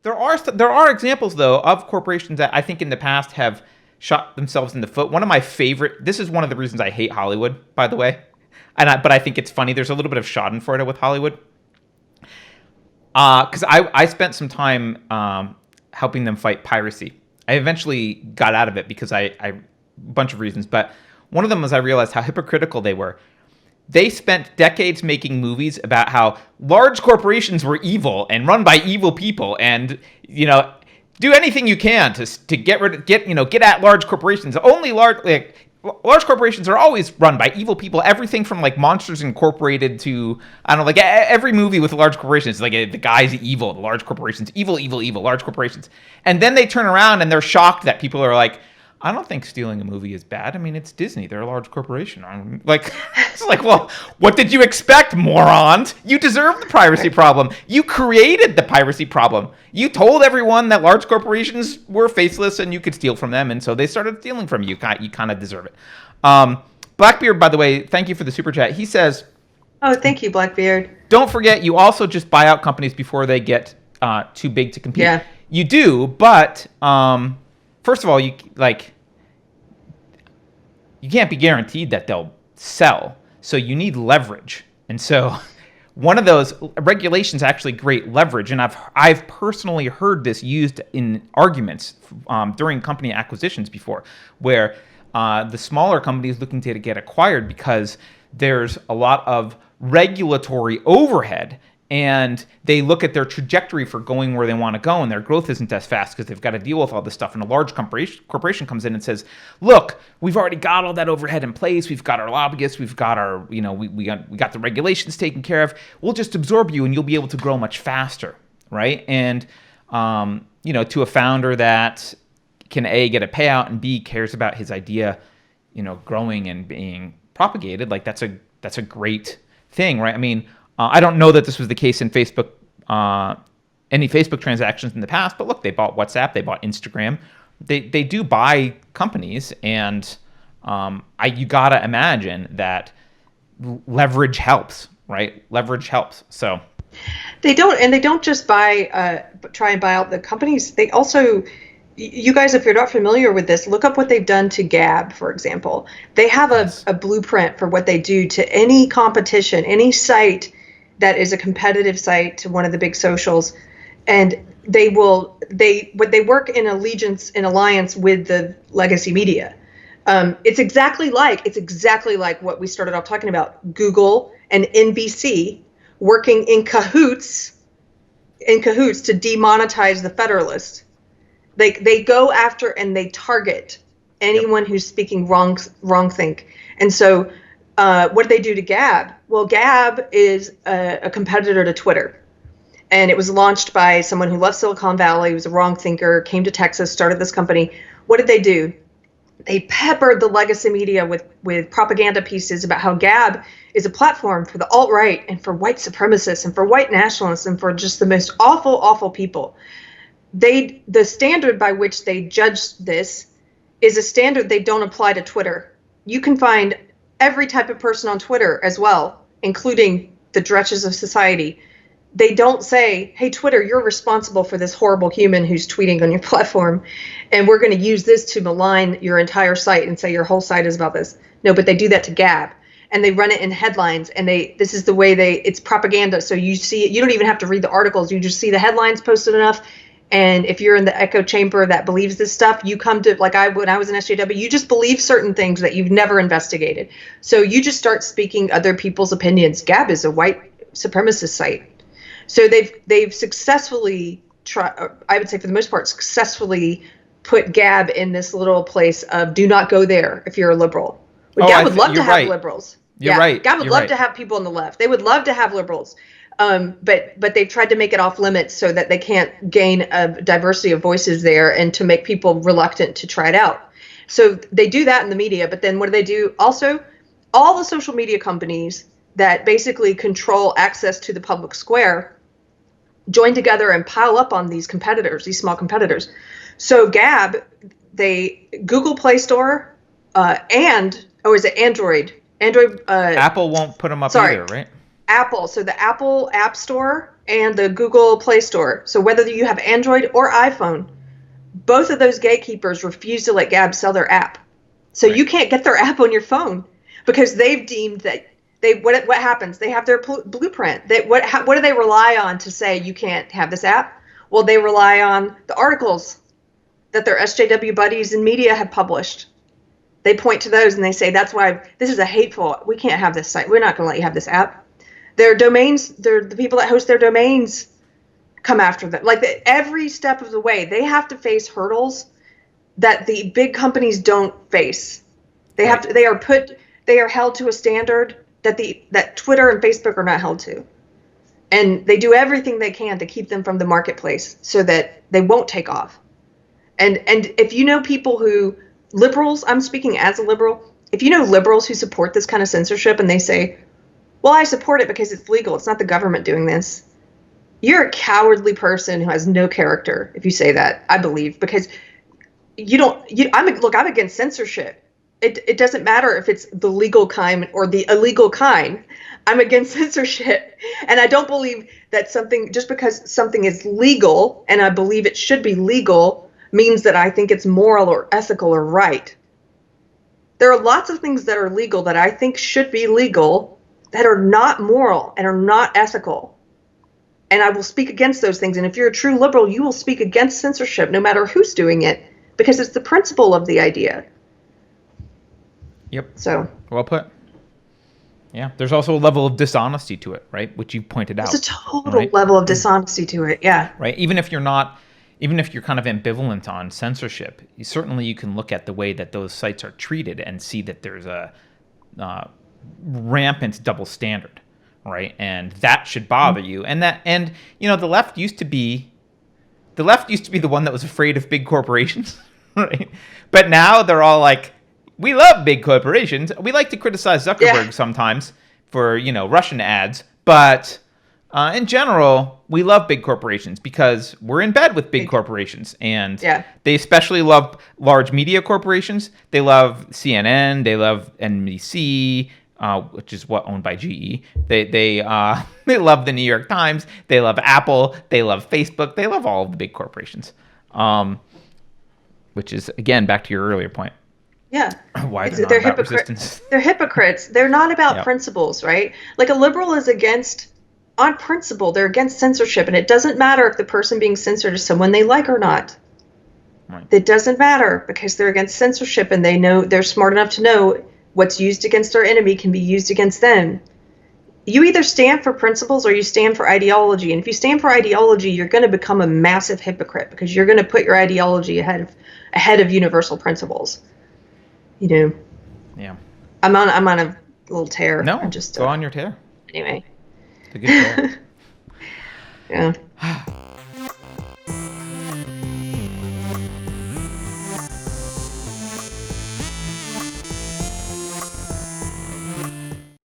There are examples though of corporations that I think in the past have shot themselves in the foot. One of my favorite. This is one of the reasons I hate Hollywood, by the way, but I think it's funny. There's a little bit of Schadenfreude with Hollywood, because I spent some time helping them fight piracy. I eventually got out of it because I a bunch of reasons, but one of them was I realized how hypocritical they were. They spent decades making movies about how large corporations were evil and run by evil people, and do anything you can to get at large corporations. Only large corporations are always run by evil people. Everything from like Monsters Incorporated to I don't know, like every movie with large corporations, like the guy's evil, the large corporations, evil, evil, evil, large corporations. And then they turn around and they're shocked that people are like, I don't think stealing a movie is bad. I mean, it's Disney. They're a large corporation. I'm like, it's like, well, what did you expect, morons? You deserve the piracy problem. You created the piracy problem. You told everyone that large corporations were faceless and you could steal from them, and so they started stealing from you. You kind of deserve it. Blackbeard, by the way, thank you for the super chat. He says, "Oh, thank you, Blackbeard. Don't forget, you also just buy out companies before they get too big to compete. Yeah. You do, but first of all, you can't be guaranteed that they'll sell. So you need leverage. And so one of those regulations actually great leverage. And I've personally heard this used in arguments during company acquisitions before, where the smaller companies looking to get acquired because there's a lot of regulatory overhead, and they look at their trajectory for going where they want to go, and their growth isn't as fast because they've got to deal with all this stuff. And a large corporation comes in and says, look, we've already got all that overhead in place. We've got our lobbyists. We've got our, we got the regulations taken care of. We'll just absorb you and you'll be able to grow much faster, right? And, to a founder that can A, get a payout, and B, cares about his idea, growing and being propagated, like that's a great thing, right? I mean, I don't know that this was the case in Facebook, any Facebook transactions in the past, but look, they bought WhatsApp, they bought Instagram. They do buy companies, and you gotta imagine that leverage helps, right? Leverage helps. So they don't just try and buy out the companies. They also, you guys, if you're not familiar with this, look up what they've done to Gab, for example. They have a blueprint for what they do to any competition, any site that is a competitive site to one of the big socials, and they work in alliance with the legacy media. It's exactly like what we started off talking about. Google and NBC working in cahoots to demonetize the Federalist. They go after and they target anyone who's speaking wrong think. And so what did they do to Gab? Well, Gab is a competitor to Twitter. And it was launched by someone who left Silicon Valley, was a wrong thinker, came to Texas, started this company. What did they do? They peppered the legacy media with propaganda pieces about how Gab is a platform for the alt-right and for white supremacists and for white nationalists and for just the most awful, awful people. The standard by which they judge this is a standard they don't apply to Twitter. You can find every type of person on Twitter as well, including the dretches of society. They don't say, hey, Twitter, you're responsible for this horrible human who's tweeting on your platform, and we're going to use this to malign your entire site and say your whole site is about this. No, but they do that to Gab, and they run it in headlines, and this is the way it's propaganda. So you see it, you don't even have to read the articles. You just see the headlines posted enough. And if you're in the echo chamber that believes this stuff, you come to, when I was in SJW, you just believe certain things that you've never investigated. So you just start speaking other people's opinions. Gab is a white supremacist site. So they've successfully I would say for the most part, successfully put Gab in this little place of do not go there if you're a liberal. Gab would love to have liberals. You're right. Gab would love to have people on the left. They would love to have liberals. But they've tried to make it off limits so that they can't gain a diversity of voices there and to make people reluctant to try it out. So they do that in the media. But then what do they do? Also, all the social media companies that basically control access to the public square join together and pile up on these competitors, these small competitors. So Gab, Google Play Store is it Android? Apple won't put them up either, right? Apple. So the Apple App Store and the Google Play Store. So whether you have Android or iPhone, both of those gatekeepers refuse to let Gab sell their app. So you can't get their app on your phone because they've deemed that what happens? They have their blueprint. What do they rely on to say you can't have this app? Well, they rely on the articles that their SJW buddies in media have published. They point to those and they say, that's why this is a hateful, we can't have this site. We're not going to let you have this app. Their domains, the people that host their domains come after them. Like every step of the way, they have to face hurdles that the big companies don't face. They have to, they are held to a standard that Twitter and Facebook are not held to. And they do everything they can to keep them from the marketplace so that they won't take off. And if you know people who, liberals, I'm speaking as a liberal, if you know liberals who support this kind of censorship and they say, well, I support it because it's legal, it's not the government doing this, you're a cowardly person who has no character if you say that, I believe, because I'm against censorship. It doesn't matter if it's the legal kind or the illegal kind. I'm against censorship. And I don't believe that just because something is legal, and I believe it should be legal, means that I think it's moral or ethical or right. There are lots of things that are legal that I think should be legal that are not moral and are not ethical. And I will speak against those things. And if you're a true liberal, you will speak against censorship no matter who's doing it, because it's the principle of the idea. Yep. So well put. Yeah. There's also a level of dishonesty to it, right? Which you pointed out. There's a total level of dishonesty to it. Yeah. Right. Even if you're kind of ambivalent on censorship, you can look at the way that those sites are treated and see that there's a rampant double standard, right? And that should bother you. And the left used to be the one that was afraid of big corporations, right? But now they're all like, we love big corporations. We like to criticize Zuckerberg sometimes for, Russian ads, but in general, we love big corporations because we're in bed with big corporations, and they especially love large media corporations. They love CNN, they love NBC, which is owned by GE. They love the New York Times. They love Apple. They love Facebook. They love all of the big corporations, which is again back to your earlier point. Yeah. Why they're not about resistance. They're hypocrites. They're not about principles, right? Like a liberal is on principle, they're against censorship, and it doesn't matter if the person being censored is someone they like or not. Right. It doesn't matter because they're against censorship, and they're smart enough to know what's used against our enemy can be used against them. You either stand for principles or you stand for ideology, and if you stand for ideology, you're going to become a massive hypocrite because you're going to put your ideology ahead of universal principles. Yeah. I'm on a little tear. No, go on your tear. Anyway. It's a good tear. Yeah.